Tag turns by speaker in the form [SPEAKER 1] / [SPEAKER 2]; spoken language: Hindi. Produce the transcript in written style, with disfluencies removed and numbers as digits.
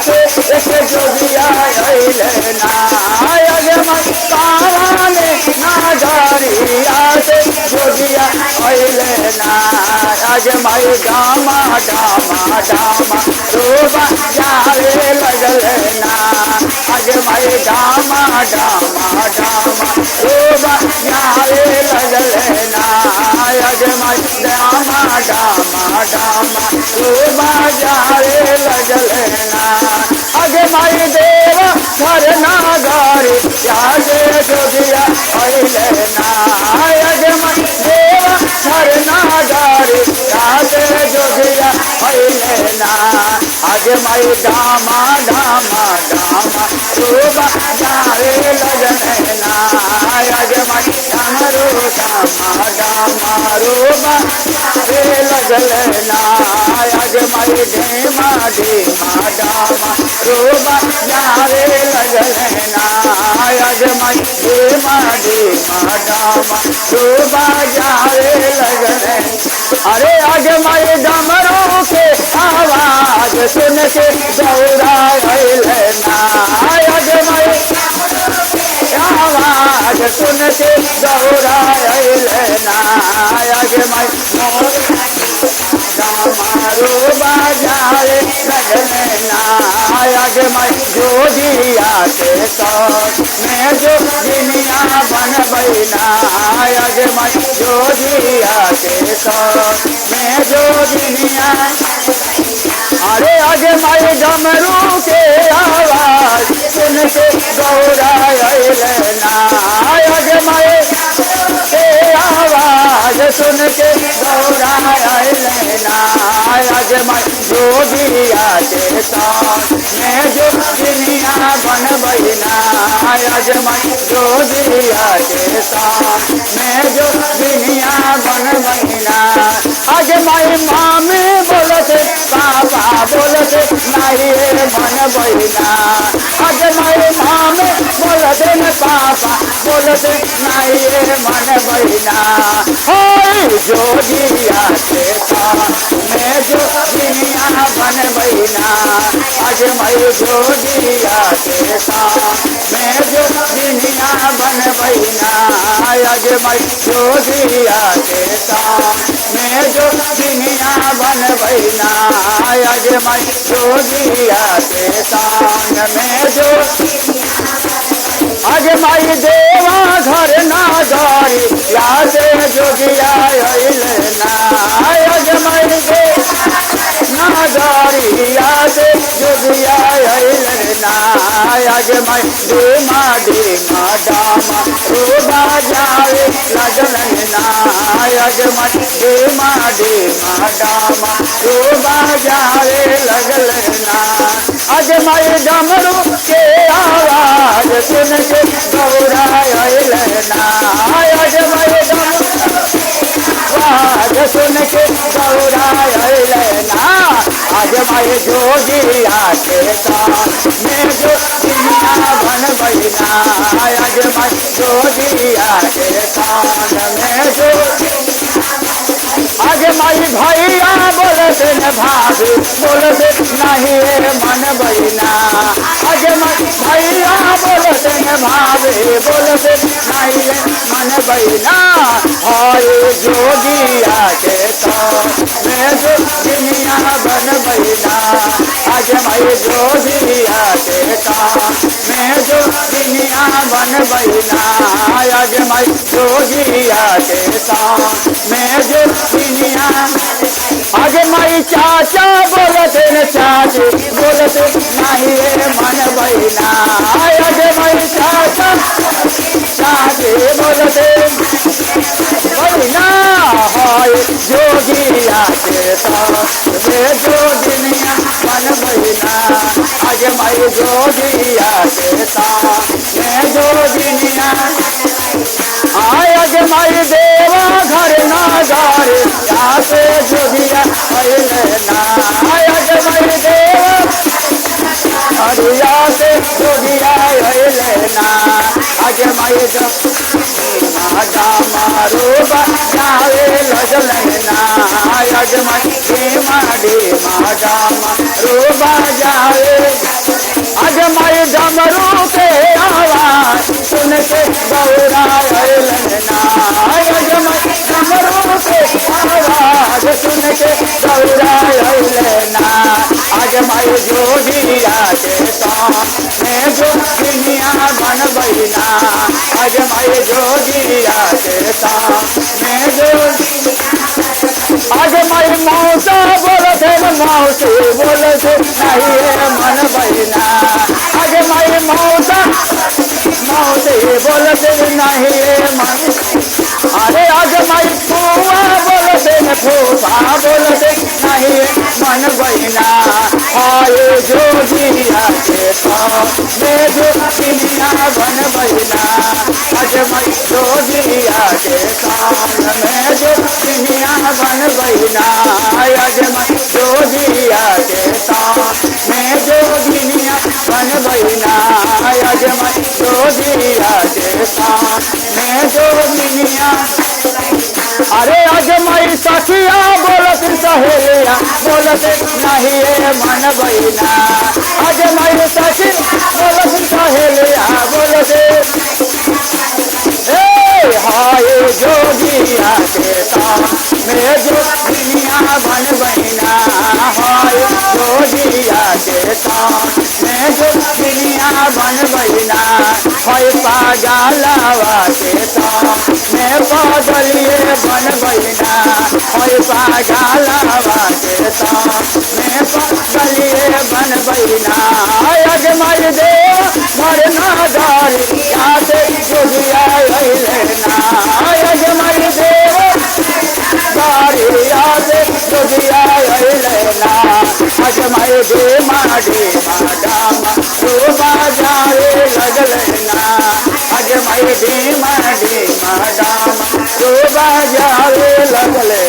[SPEAKER 1] से एक जोगिया अइले ना आगे माई कावाने नागरिया से जोगिया अइले ना आज माई डामा डामा डामा रोबा जावे लगल ना आज माई डामा डामा डामा रोबा जावे लगल ना आज माई डामा डामा डामा रोबा जावे लगल ना आज माई देवा घर नागारी यादे जोगिया अइले ना आज माई देवा घर नागारी यादे जोगिया अइले ना आज माई डामा डामा डामा रोबा जावे लगल ना आज माई डामरो डामा डामा रोबा जावे लगल ना आज माई ढेमा ढेमा डामा रोबा जावे लगल ना आज माई ढेमा ढेमा डामा रोबा जावे लगल अरे आज माई डमरू के आवाज सुन के दौड़ा अइले ना आज माई आवाज सुन के दौड़ा अइले ना आज माई डामारो बाजारे लगल ना आज माई जोगिया के साथ मैं जो दुनिया बनबै ना आज माई जोगिया के साथ मैं जो दुनिया अरे आज माई डमरू के आवाज सुन के दौड़ा अइले ना आज माई के आवाज सुन के दौड़ा अइले ना आज माई जोगिया के साथ मैं जो दुनिया बनबै ना आज माई जोगिया के साथ मैं जो दुनिया बनबै ना आज माई मामी बोलते पापा बोलते नहीं बनबै ना आज माई मामी बोलते न पापा बोलते नहीं बनबै ना जोगिया के साथ मैं जो दुनिया बनबै ना आज माई जोगिया के साथ मैं जो दुनिया बनबै ना आज माई जोगिया के साथ मैं जो दुनिया बनबै ना आज माई जोगिया के साथ मैं जो आज माई देवा घर नागारी यादे जोगिया अइले ना आज माई नागारी यादे जोगिया अइले ना आज माई डेमा डेमा डामा रोबा जावे लगल ना आज माई डेमा डेमा डामा रोबा जावे लगल ना आज माई डमरू के आवाज सुन के दौड़ा अइले ना आज माई डमरू आवाज सुन के दौड़ा अइले ना आज माई जोगिया के साथ मैं जो दुनिया बनबै ना आज माई जोगिया के साथ मैं जो आज माई भैया बोलते न भाभी बोलते नहीं मनबै ना आज माई भैया बोलते न भाभी बोलते नहीं मनबै ना हाय जोगिया के साथ मैं जो दुनिया बनबै ना आज माई जोगिया के साथ मैं जो दुनिया बनबै ना आज माई जोगिया के साथ मैं जो दुनिया आज माई चाचा बोलते न चाची बोलते नहीं मनबै ना आज माई चाचा चाची बोलते ना हाय जोगिया के साथ मैं जो दुनिया बनबै ना आज माई जोगिया के साथ मैं जो दुनिया आज माई देवा घर नागारे यादे जोगिया अइले ना आज माई देवा हरिया से जोगिया अइले ना आज माई डामरू बजावे लगलन ना आज माई धीमा धीमा डामरू बजावे आज माई डमरू के आवाज सुन के गौरा अलन ना आज माई डमरू के आवाज सुन के गौरा अलन ना आज माई जोगिया के सामने जो दुनिया बन बहिना आज माई जोगिया के सामने जो आज माई मौसा बोलते मौसी बोलते नहीं है मन बहिना आज माई मौसा मौसी बोलते नहीं है मन अरे आज माई फुआ बोलते फूफा बोलते नहीं है मन बहिना आए जोगिया के सामने जो दुनिया बन बहिना आज माई जोगिया के सामने जो दुनिया बन बहिना आज माई जोगिया के सामने जो दुनिया बन बहिना आज माई जोगिया के सामने जो दुनिया अरे आज माई सखिया बोलत सहेलिया बोलत नहीं है मन बहिना आज माई सखी बोलत सहेलिया बोलत हाय जोगिया के सामने जो दुनिया बन बहिना हाय जोगिया के सामने जो दुनिया बन बहिना हाय पागलवा के सामने पागलिए बन बहिना हाय पागलवा के सामने पागलिए बन बहिना आज माई दे मरना दारी याद जोगिया लेना आज माई दे दारी याद जोगिया लेना आज माई दे माडी माडामा रूबा जाए लगलना आज माई दे माडी माडामा रूबा जाए लगले